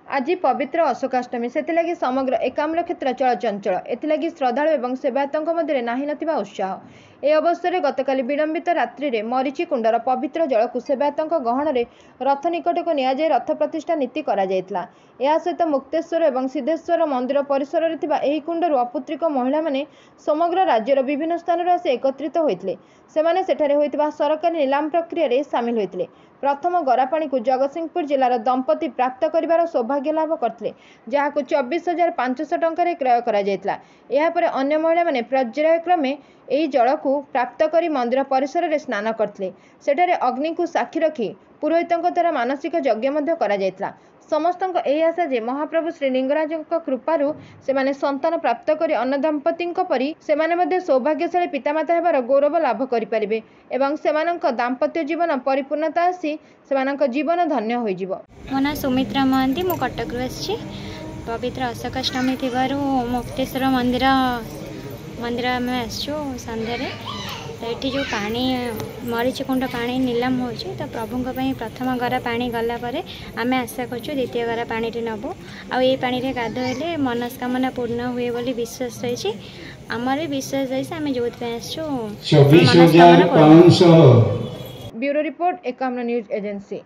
आज पवित्र अशोकाष्टमी से समग्र एकाम्र क्षेत्र चलचंचल एथिलागि श्रद्धालु एवं सेवायतों मध्य नाही नथिबा उत्साह। ए अवसर में गतकाली विलंबित रात्रि में मरीचि कुंडर पवित्र जल को सेवायतों गहन रथ निकट को नियाजाई रथ प्रतिष्ठा नीति करा जायतिला। या सहित मुक्तेश्वर एवं सिद्धेश्वर मंदिर परिसर में थिबा एही कुंडरू अपुत्रिक महिला माने समग्र राज्यर विभिन्न स्थान आसी एकत्रित होइतिले। सेमाने सेठारे होइतिबा सरकारी नीलाम प्रक्रिया रे शामिल होइतिले। प्रथम गरापाणी को जगतसिंहपुर जिलार दंपति प्राप्त करिवार सौभाग्य लाभ करथिले, जहाको 24,500 टंका क्रय करा जायतिला। एहा परे अन्य महिला माने पर्यायक्रमे एही जल को प्राप्त करी मंदिर परिसर में स्नान करथिले। सेठारे अग्नि को साक्षी रखी पुरोहितों द्वारा मानसिक यज्ञ मध्य करा जायतिला। समस्तक एही आशा जे महाप्रभु श्री लिंगराज कृपारू सेमाने संतान प्राप्त करी अन्य दंपति परी सेमाने मध्य सौभाग्यशाली पितामाता हेबार गौरव लाभ करिपारिबे एवं सेमानक दाम्पत्य जीवन परिपूर्णता आसी सेमानक जीवन धन्य होइजिवो। मो ना सुमित्रा महांती, मो कटक आसी पवित्र अशोकाष्टमी थिबारु मुक्तेश्वर मंदिर आम आसु संध्यारे। तो जो पानी मरीचिकुंड पानी नीलाम हो प्रभु प्रथम गरा पानी गला आम आशा कर द्वितीय गरा पानी नबू आई पानी गाधोले मनस्कामना पूर्ण हुए बोली विश्वास रही। आमर विश्वास रही आम जो आसु। Bureau report Ekamra news agency.